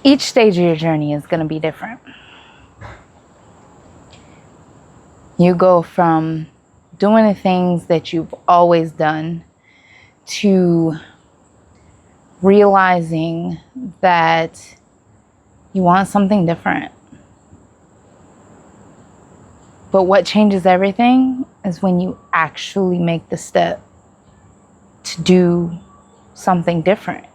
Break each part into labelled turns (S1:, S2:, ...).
S1: Each stage of your journey is going to be different. You go from doing the things that you've always done to realizing that you want something different. But what changes everything is when you actually make the step to do something different.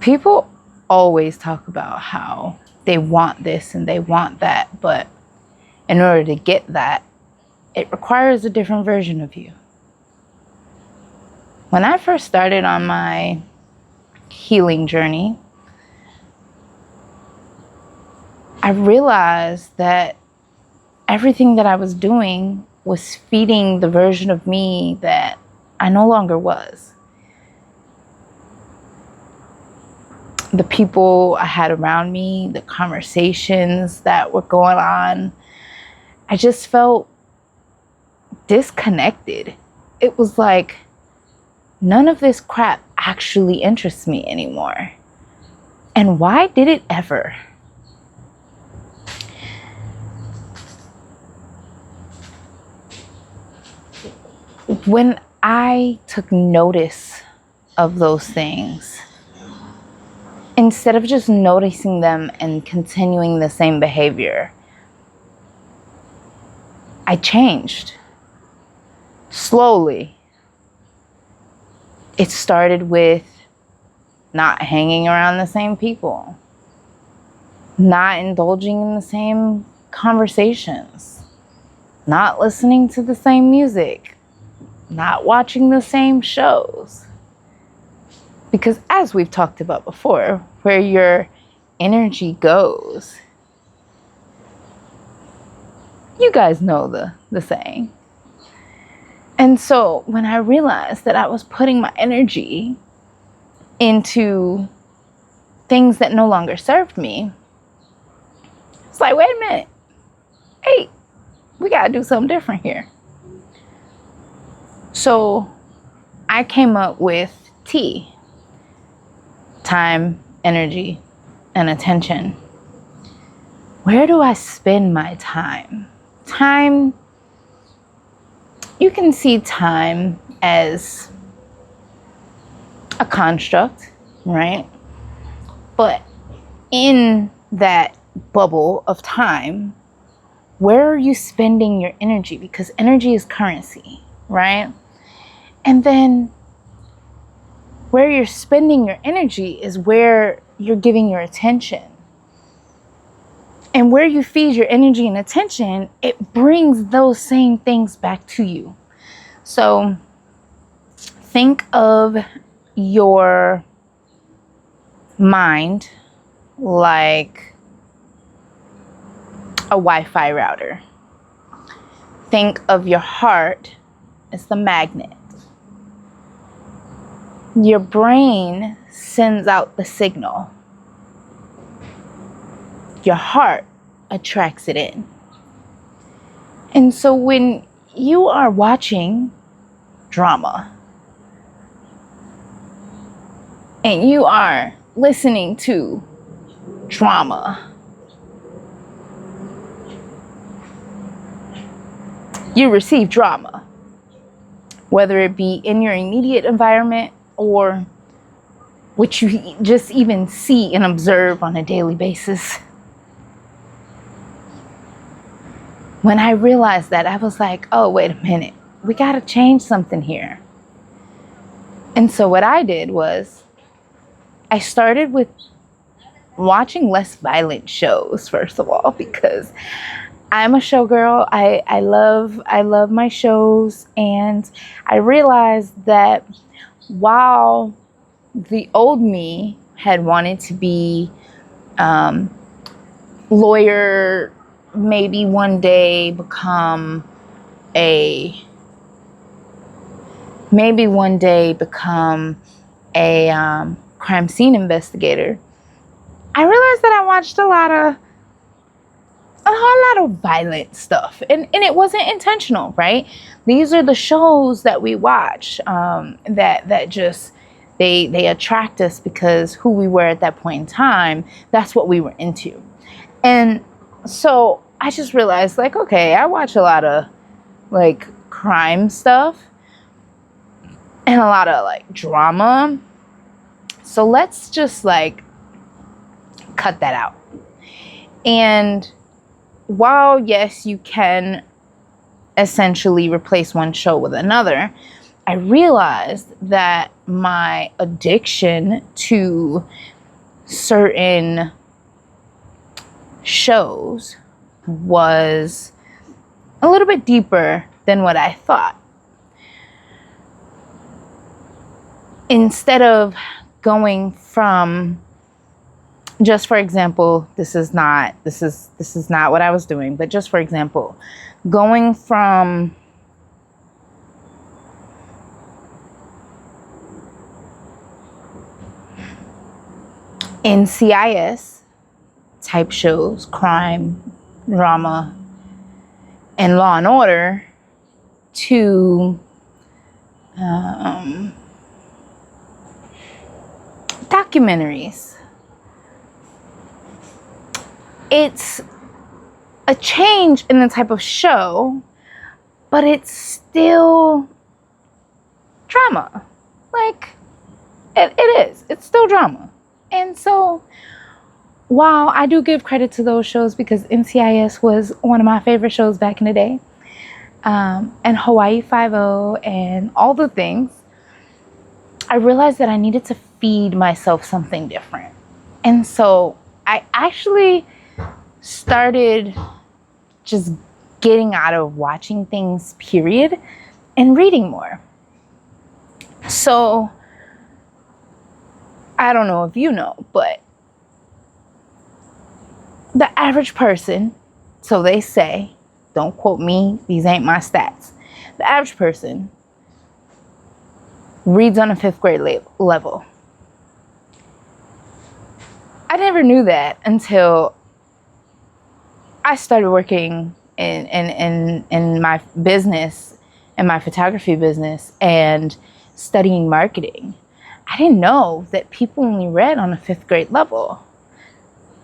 S1: People always talk about how they want this and they want that, but in order to get that, it requires a different version of you. When I first started on my healing journey, I realized that everything that I was doing was feeding the version of me that I no longer was. The people I had around me, the conversations that were going on, I just felt disconnected. It was like none of this crap actually interests me anymore. And why did it ever? When I took notice of those things, instead of just noticing them and continuing the same behavior, I changed. Slowly. It started with not hanging around the same people, not indulging in the same conversations, not listening to the same music, not watching the same shows. Because as we've talked about before, where your energy goes, you guys know the saying. And so when I realized that I was putting my energy into things that no longer served me, it's like, wait a minute. Hey, we got to do something different here. So I came up with T. Time, energy, and attention. Where do I spend my time? Time, you can see time as a construct, right? But in that bubble of time, where are you spending your energy? Because energy is currency, right? And then where you're spending your energy is where you're giving your attention. And where you feed your energy and attention, it brings those same things back to you. So think of your mind like a Wi-Fi router. Think of your heart as the magnet. Your brain sends out the signal. Your heart attracts it in. And so when you are watching drama and you are listening to drama, you receive drama, whether it be in your immediate environment or what you just even see and observe on a daily basis. When I realized that, I was like, oh, wait a minute. We got to change something here. And so what I did was I started with watching less violent shows, first of all, because I'm a showgirl. I love my shows. And I realized that while the old me had wanted to be lawyer, maybe one day become a crime scene investigator, I realized that I watched a whole lot of violent stuff, and it wasn't intentional, right? These are the shows that we watch that just They attract us because who we were at that point in time, that's what we were into. And so I just realized, like, okay, I watch a lot of like crime stuff and a lot of like drama. So let's just like cut that out. And while yes, you can essentially replace one show with another, I realized that my addiction to certain shows was a little bit deeper than what I thought. Instead of going from, just for example, this is not what I was doing, but just for example, going from NCIS type shows, crime, drama, and Law and Order, to documentaries. It's a change in the type of show, but it's still drama. Like, it is. It's still drama. And so, while I do give credit to those shows, because NCIS was one of my favorite shows back in the day, and Hawaii Five-0 and all the things, I realized that I needed to feed myself something different. And so I actually started just getting out of watching things, period, and reading more. So I don't know if you know, but the average person, so they say, don't quote me, these ain't my stats. The average person reads on a 5th grade level. I never knew that until I started working in my business, in my photography business, and studying marketing. I didn't know that people only read on a 5th grade level,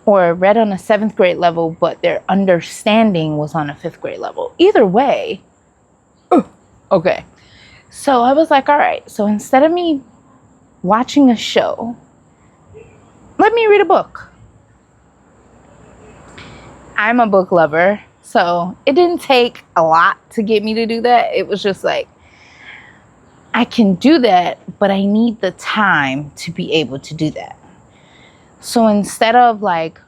S1: or read on a 7th grade level, but their understanding was on a 5th grade level. Either way, okay. So I was like, all right, so instead of me watching a show, let me read a book. I'm a book lover, so it didn't take a lot to get me to do that. It was just like, I can do that, but I need the time to be able to do that. So instead of like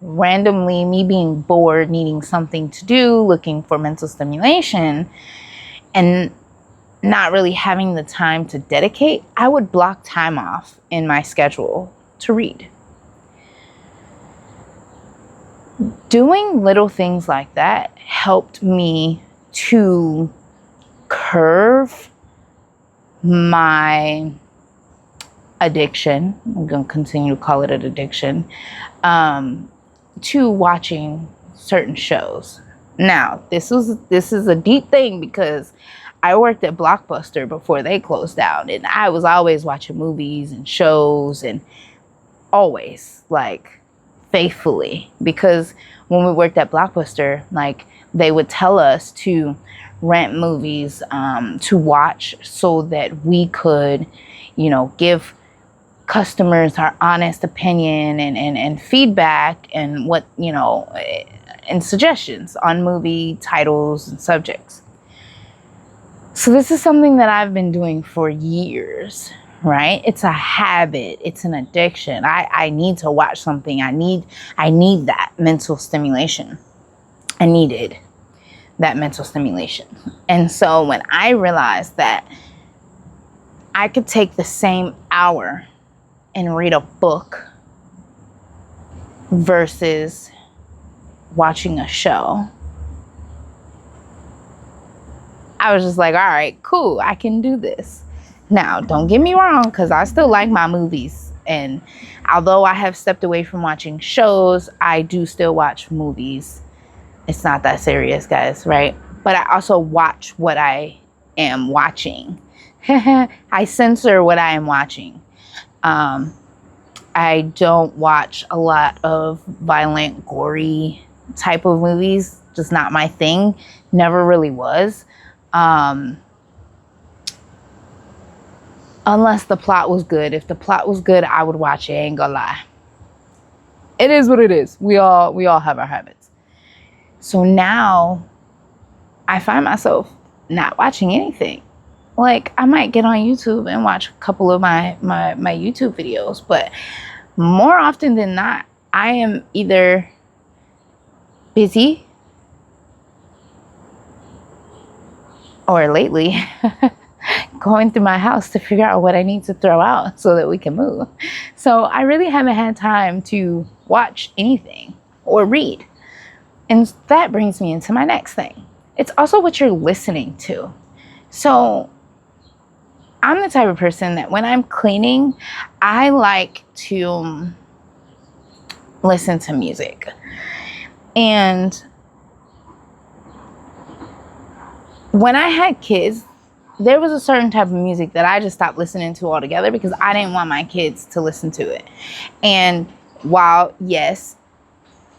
S1: randomly me being bored, needing something to do, looking for mental stimulation, and not really having the time to dedicate, I would block time off in my schedule to read. Doing little things like that helped me to curve my addiction. I'm going to continue to call it an addiction, to watching certain shows. Now, this is a deep thing, because I worked at Blockbuster before they closed down, and I was always watching movies and shows, and always, like, faithfully, because when we worked at Blockbuster, like, they would tell us to rent movies to watch so that we could, give customers our honest opinion and feedback and what, and suggestions on movie titles and subjects. So this is something that I've been doing for years, right? It's a habit. It's an addiction. I need to watch something. I need that mental stimulation. I needed that mental stimulation. And so when I realized that I could take the same hour and read a book versus watching a show, I was just like, all right, cool, I can do this. Now, don't get me wrong, because I still like my movies. And although I have stepped away from watching shows, I do still watch movies. It's not that serious, guys, right? But I also watch what I am watching. I censor what I am watching. I don't watch a lot of violent, gory type of movies. Just not my thing. Never really was. Unless the plot was good. If the plot was good, I would watch it. I ain't gonna lie. It is what it is. We all have our habits. So now I find myself not watching anything. Like, I might get on YouTube and watch a couple of my YouTube videos, but more often than not, I am either busy or lately going through my house to figure out what I need to throw out so that we can move. So I really haven't had time to watch anything or read. And that brings me into my next thing. It's also what you're listening to. So I'm the type of person that when I'm cleaning, I like to listen to music. And when I had kids, there was a certain type of music that I just stopped listening to altogether because I didn't want my kids to listen to it. And while, yes,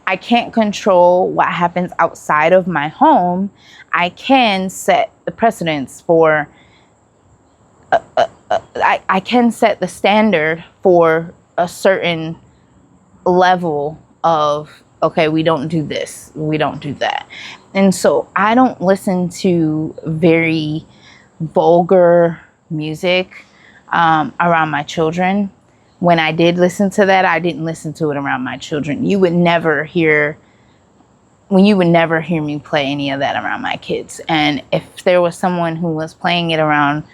S1: I can't control what happens outside of my home, I can set the precedence for, I can set the standard for a certain level of, okay, we don't do this, we don't do that. And so I don't listen to very vulgar music around my children. When I did listen to that, I didn't listen to it around my children. You would never hear me play any of that around my kids. And if there was someone who was playing it around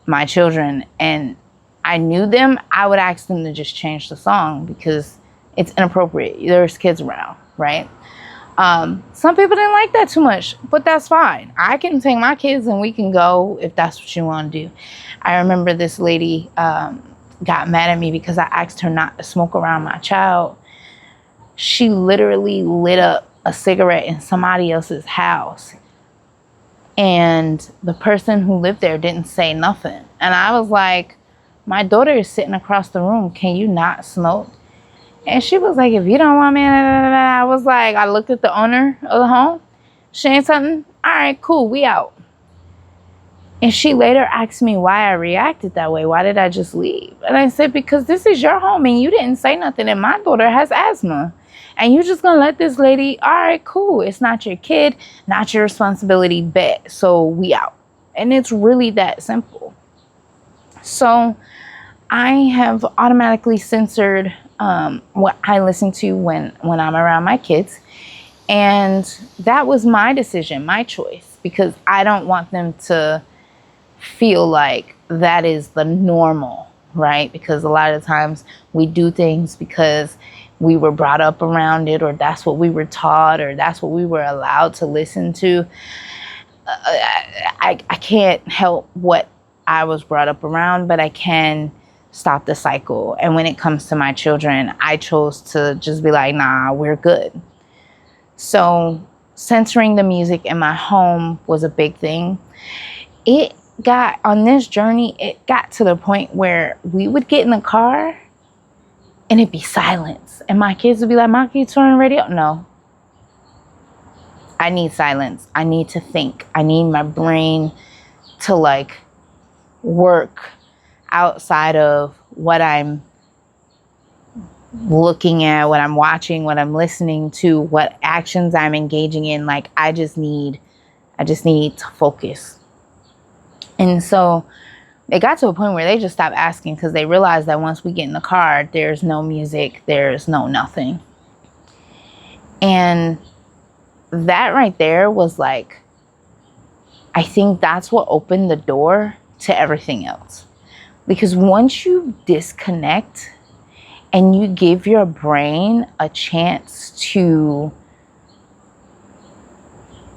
S1: my children and I knew them, I would ask them to just change the song because it's inappropriate. There's kids around, right? Some people didn't like that too much, but that's fine. I can take my kids and we can go if that's what you want to do. I remember this lady got mad at me because I asked her not to smoke around my child. She literally lit up a cigarette in somebody else's house. And the person who lived there didn't say nothing. And I was like, my daughter is sitting across the room. Can you not smoke? And she was like, if you don't want me, I was like, I looked at the owner of the home. She ain't something. All right, cool, we out. And she later asked me why I reacted that way. Why did I just leave? And I said, because this is your home and you didn't say nothing. And my daughter has asthma. And you're just going to let this lady, all right, cool. It's not your kid, not your responsibility, bet. So we out. And it's really that simple. So I have automatically censored what I listen to when I'm around my kids. And that was my decision, my choice, because I don't want them to feel like that is the normal, right? Because a lot of times we do things because we were brought up around it, or that's what we were taught, or that's what we were allowed to listen to. I can't help what I was brought up around, but I can stop the cycle. And when it comes to my children, I chose to just be like, nah, we're good. So censoring the music in my home was a big thing. It got on this journey, it got to the point where we would get in the car and it'd be silence. And my kids would be like, Mom, can you turn the radio? No. I need silence. I need to think. I need my brain to like work outside of what I'm looking at, what I'm watching, what I'm listening to, what actions I'm engaging in. Like, I just need to focus. And so it got to a point where they just stopped asking because they realized that once we get in the car, there's no music, there's no nothing. And that right there was like, I think that's what opened the door to everything else. Because once you disconnect and you give your brain a chance to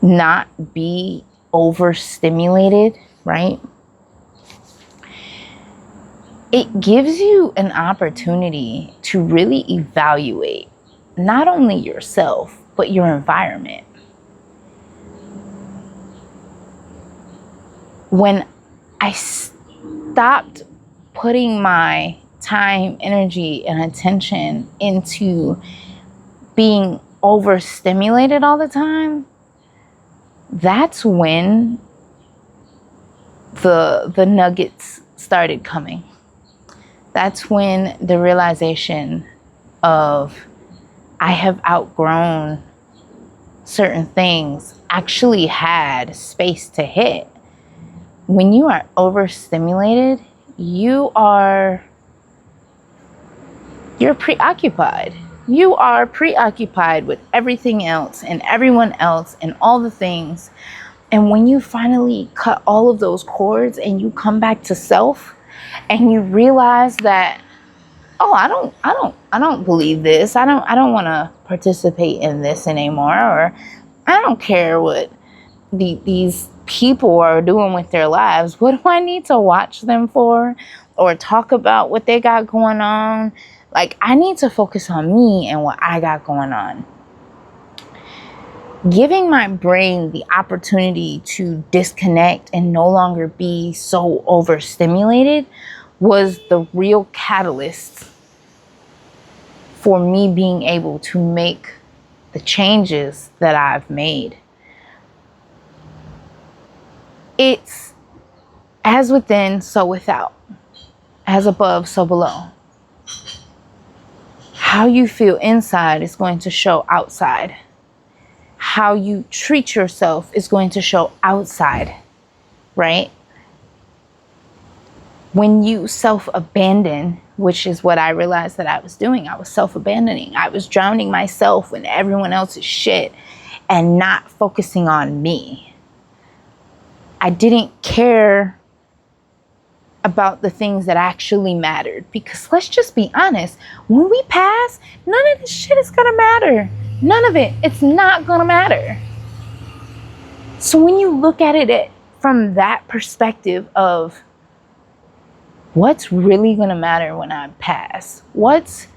S1: not be overstimulated, right? It gives you an opportunity to really evaluate not only yourself, but your environment. When I stopped putting my time, energy, and attention into being overstimulated all the time, that's when the nuggets started coming. That's when the realization of I have outgrown certain things actually had space to hit. When you are overstimulated, you're preoccupied. You are preoccupied with everything else and everyone else and all the things. And when you finally cut all of those cords and you come back to self and you realize that, oh, I don't believe this. I don't want to participate in this anymore, or I don't care what these people are doing with their lives. What do I need to watch them for or talk about what they got going on? Like, I need to focus on me and what I got going on. Giving my brain the opportunity to disconnect and no longer be so overstimulated was the real catalyst for me being able to make the changes that I've made. It's as within, so without. As above, so below. How you feel inside is going to show outside. How you treat yourself is going to show outside, right? When you self-abandon, which is what I realized that I was doing, I was self-abandoning. I was drowning myself in everyone else's shit and not focusing on me. I didn't care about the things that actually mattered, because let's just be honest, when we pass, none of this shit is gonna matter. None of it. It's not gonna matter. So when you look at it from that perspective of what's really gonna matter when I pass, what's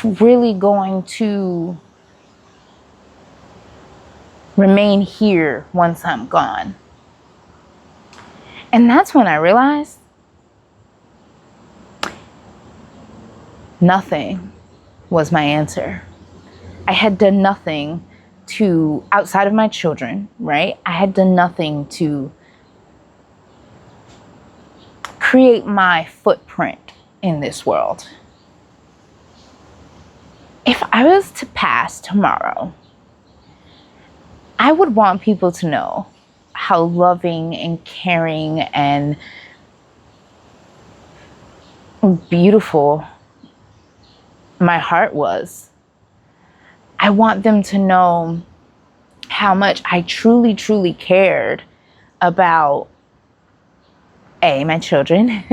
S1: really going to remain here once I'm gone. And that's when I realized nothing was my answer. I had done nothing to, outside of my children, right? I had done nothing to create my footprint in this world. If I was to pass tomorrow, I would want people to know how loving and caring and beautiful my heart was. I want them to know how much I truly, truly cared about A, my children,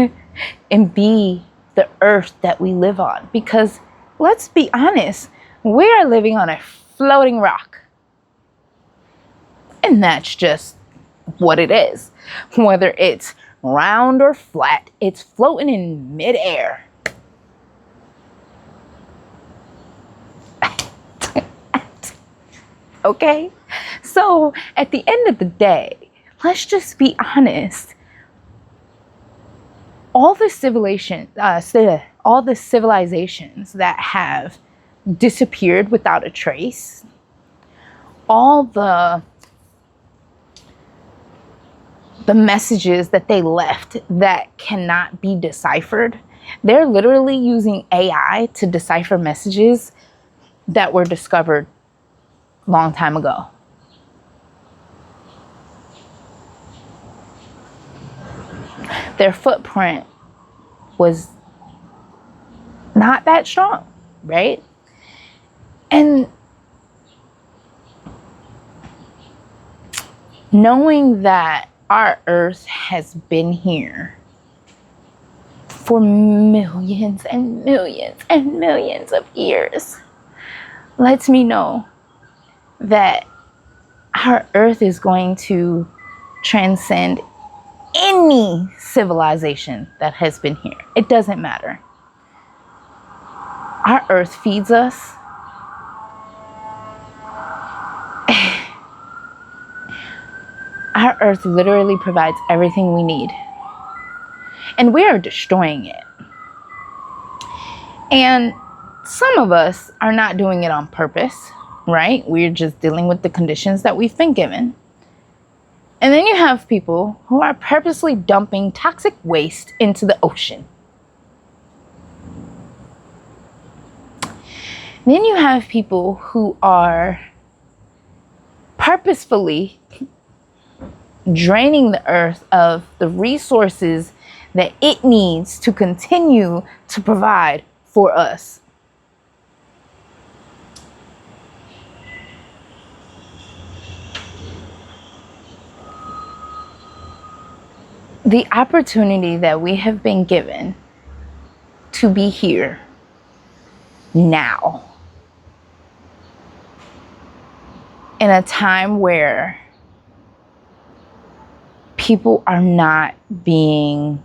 S1: and B, the earth that we live on. Because let's be honest, we are living on a floating rock. And that's just what it is. Whether it's round or flat, it's floating in midair. Okay? So at the end of the day, let's just be honest. All the civilizations that have disappeared without a trace, all the messages that they left that cannot be deciphered, they're literally using AI to decipher messages that were discovered long time ago. Their footprint was not that strong, right? And knowing that our earth has been here for millions and millions and millions of years lets me know that our earth is going to transcend any civilization that has been here. It doesn't matter. Our earth feeds us. Our earth literally provides everything we need. and we are destroying it. And some of us are not doing it on purpose, right? We're just dealing with the conditions that we've been given. And then you have people who are purposely dumping toxic waste into the ocean. Then you have people who are purposefully draining the earth of the resources that it needs to continue to provide for us. The opportunity that we have been given to be here now, in a time where people are not being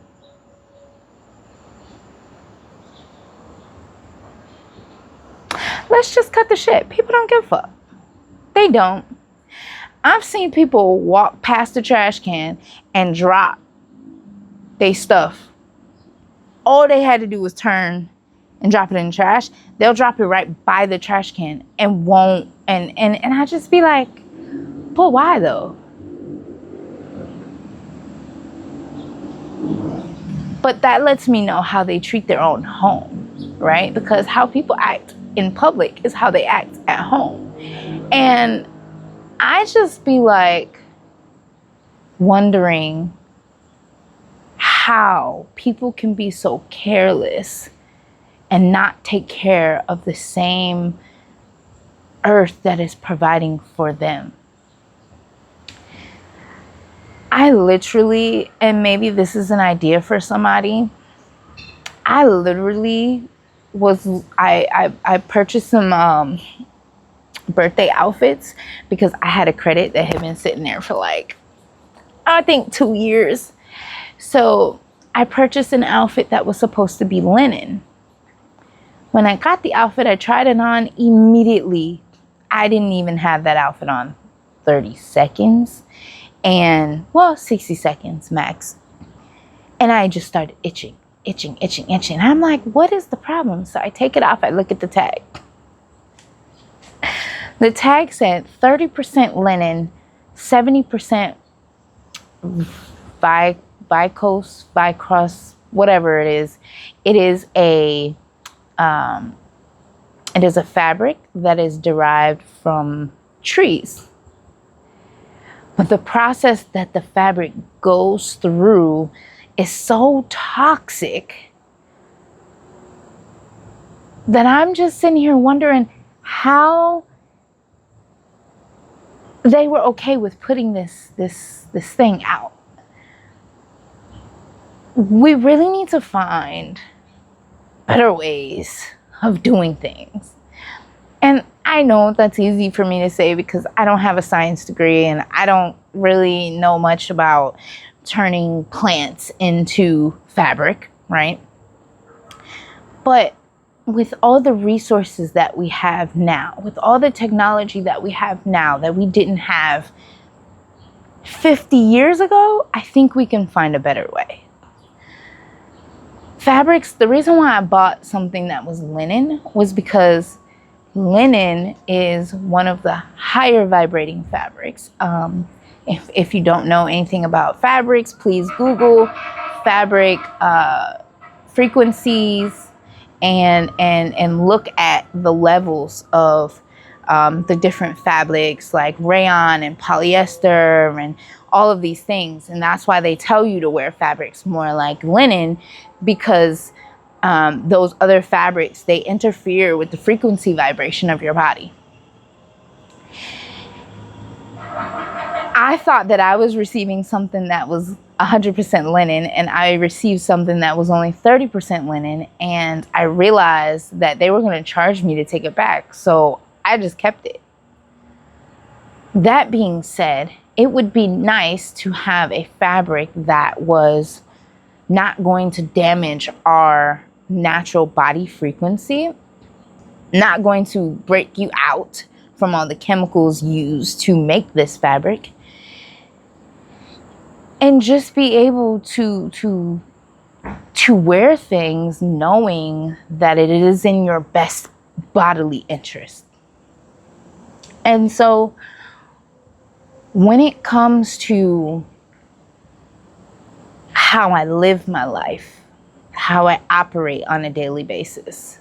S1: let's just cut the shit. People don't give a fuck. They don't. I've seen people walk past the trash can and drop they stuff. All they had to do was turn and drop it in the trash. They'll drop it right by the trash can and won't. And I just be like, but why though? But that lets me know how they treat their own home, right? Because how people act in public is how they act at home. And I just be like wondering how people can be so careless and not take care of the same earth that is providing for them. I literally, and maybe this is an idea for somebody, I literally I purchased some birthday outfits because I had a credit that had been sitting there for like, I think 2 years. So I purchased an outfit that was supposed to be linen. When I got the outfit, I tried it on immediately. I didn't even have that outfit on 30 seconds. And, well, 60 seconds max. And I just started itching. I'm like, what is the problem? So I take it off. I look at the tag. The tag said 30% linen, 70% Vicross, whatever it is. It is a fabric that is derived from trees. But the process that the fabric goes through is so toxic that I'm just sitting here wondering how they were okay with putting this thing out. We really need to find better ways of doing things. And I know that's easy for me to say because I don't have a science degree and I don't really know much about turning plants into fabric, right? But with all the resources that we have now, with all the technology that we have now that we didn't have 50 years ago, I think we can find a better way. Fabrics, the reason why I bought something that was linen was because linen is one of the higher vibrating fabrics. If you don't know anything about fabrics, please Google fabric frequencies and look at the levels of the different fabrics like rayon and polyester and all of these things. And that's why they tell you to wear fabrics more like linen, because those other fabrics, they interfere with the frequency vibration of your body. I thought that I was receiving something that was 100% linen, and I received something that was only 30% linen, and I realized that they were going to charge me to take it back, so I just kept it. That being said, it would be nice to have a fabric that was not going to damage our natural body frequency, not going to break you out from all the chemicals used to make this fabric, and just be able to to wear things knowing that it is in your best bodily interest. And so when it comes to how I live my life, how I operate on a daily basis,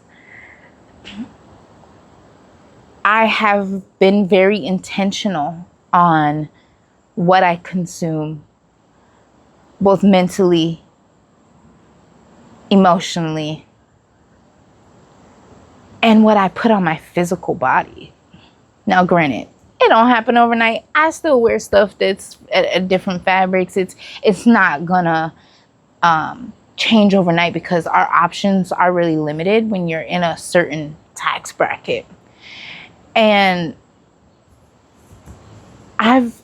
S1: I have been very intentional on what I consume, both mentally, emotionally, and what I put on my physical body. Now, granted, it don't happen overnight. I still wear stuff that's at different fabrics. It's not gonna change overnight because our options are really limited when you're in a certain tax bracket. And I've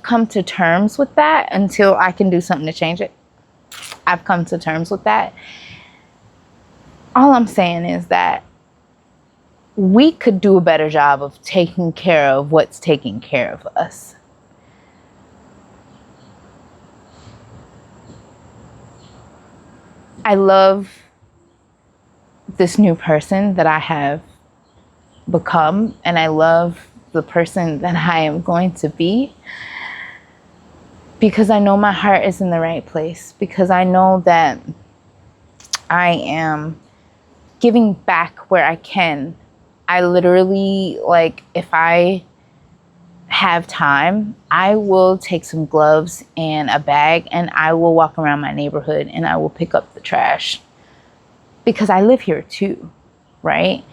S1: come to terms with that until I can do something to change it. I've come to terms with that. All I'm saying is that we could do a better job of taking care of what's taking care of us. I love this new person that I have become, and I love the person that I am going to be, because I know my heart is in the right place, because I know that I am giving back where I can. I literally, like, if I have time, I will take some gloves and a bag and I will walk around my neighborhood and I will pick up the trash, because I live here too, right?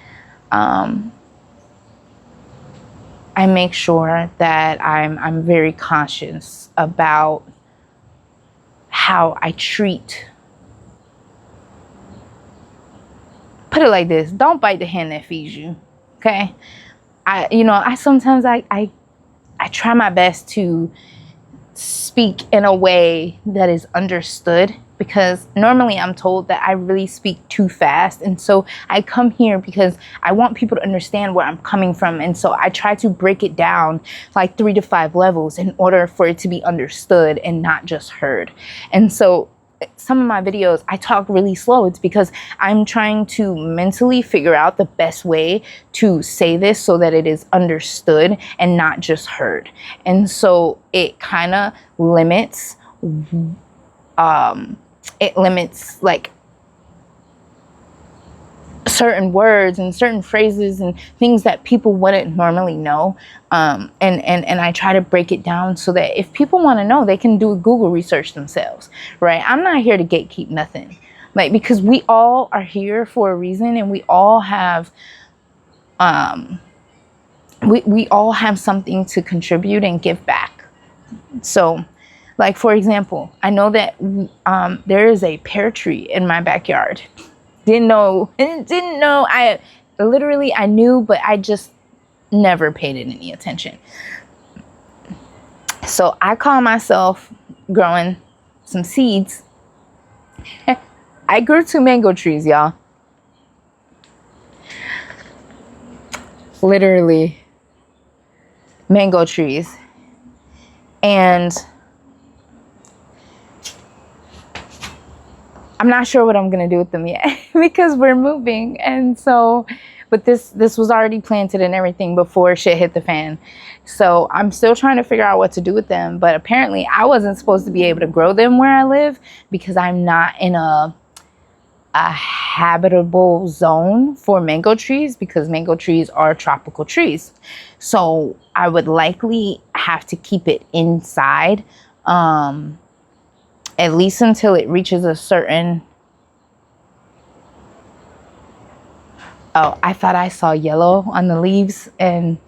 S1: I make sure that I'm very conscious about how I treat. Put it like this: don't bite the hand that feeds you. Okay. I sometimes I try my best to speak in a way that is understood, because normally I'm told that I really speak too fast. And so I come here because I want people to understand where I'm coming from. And so I try to break it down like 3 to 5 levels in order for it to be understood and not just heard. And so some of my videos, I talk really slow. It's because I'm trying to mentally figure out the best way to say this so that it is understood and not just heard. And so it kind of limits, like certain words and certain phrases and things that people wouldn't normally know. And I try to break it down so that if people want to know, they can do a Google research themselves, right? I'm not here to gatekeep nothing, like, because we all are here for a reason, and we all have, we all have something to contribute and give back. So, like, for example, I know that there is a pear tree in my backyard. Didn't know. I knew, but I just never paid it any attention. So I call myself growing some seeds. I grew 2 mango trees, y'all. Literally mango trees. And I'm not sure what I'm going to do with them yet because we're moving. And so, but this was already planted and everything before shit hit the fan. So I'm still trying to figure out what to do with them. But apparently I wasn't supposed to be able to grow them where I live because I'm not in a habitable zone for mango trees, because mango trees are tropical trees. So I would likely have to keep it inside, at least until it reaches a certain... Oh, I thought I saw yellow on the leaves, and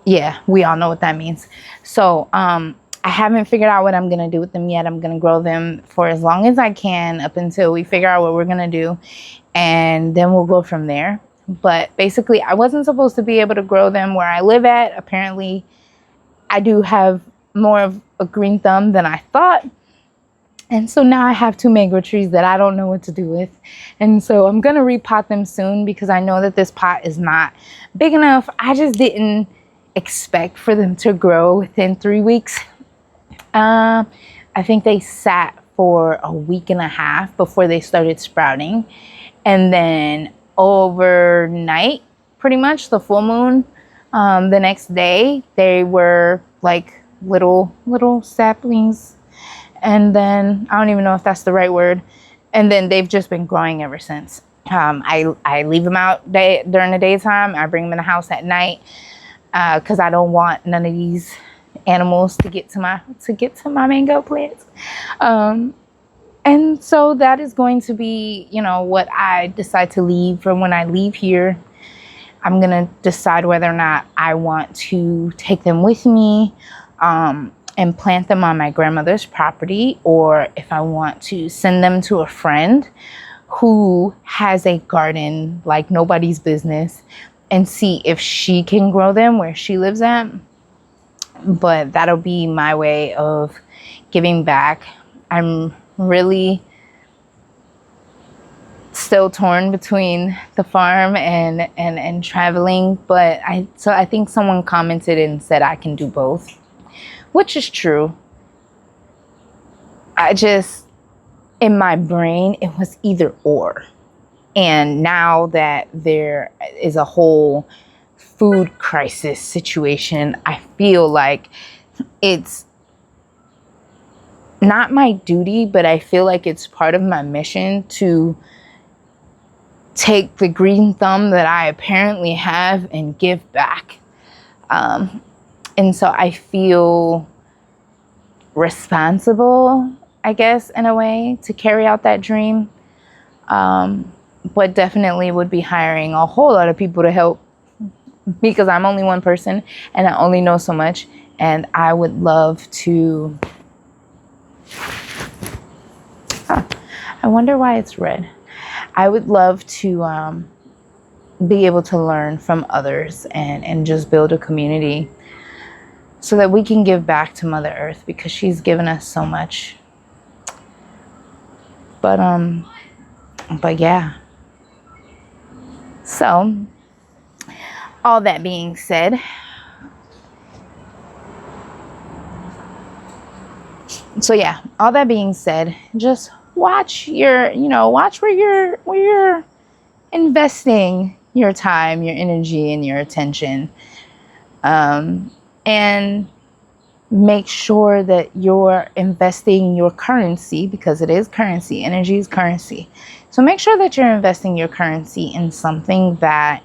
S1: yeah, we all know what that means. So I haven't figured out what I'm going to do with them yet. I'm going to grow them for as long as I can up until we figure out what we're going to do, and then we'll go from there. But basically, I wasn't supposed to be able to grow them where I live at. Apparently, I do have more of a green thumb than I thought. And so now I have 2 mango trees that I don't know what to do with. And so I'm going to repot them soon because I know that this pot is not big enough. I just didn't expect for them to grow within 3 weeks. I think they sat for a week and a half before they started sprouting. And then overnight, pretty much the full moon, the next day, they were like little saplings. And then I don't even know if that's the right word. And then they've just been growing ever since. I leave them out during the daytime. I bring them in the house at night because I don't want none of these animals to get to my mango plants. And so that is going to be, you know, what I decide to leave from when I leave here. I'm going to decide whether or not I want to take them with me and plant them on my grandmother's property, or if I want to send them to a friend who has a garden like nobody's business and see if she can grow them where she lives at. But that'll be my way of giving back. I'm really still torn between the farm and traveling, but I think someone commented and said I can do both, which is true. In my brain, it was either or. And now that there is a whole food crisis situation, I feel like it's not my duty, but I feel like it's part of my mission to take the green thumb that I apparently have and give back. And so I feel responsible, I guess, in a way, to carry out that dream. But definitely would be hiring a whole lot of people to help, because I'm only one person and I only know so much. And I would love to... I wonder why it's red. I would love to be able to learn from others and just build a community so that we can give back to Mother Earth, because she's given us so much. But yeah. So, all that being said, just watch where you're investing your time, your energy, and your attention. And make sure that you're investing your currency, because it is currency. Energy is currency. So make sure that you're investing your currency in something that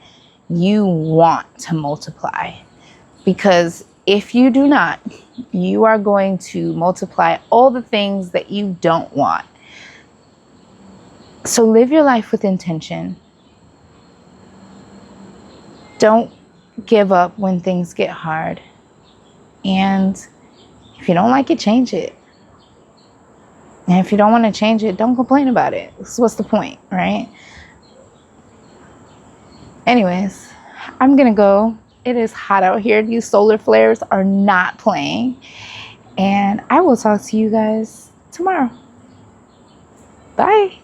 S1: you want to multiply. Because if you do not, you are going to multiply all the things that you don't want. So live your life with intention. Don't give up when things get hard. And if you don't like it, change it. And if you don't want to change it, don't complain about it. So what's the point, right? Anyways, I'm going to go. It is hot out here. These solar flares are not playing. And I will talk to you guys tomorrow. Bye.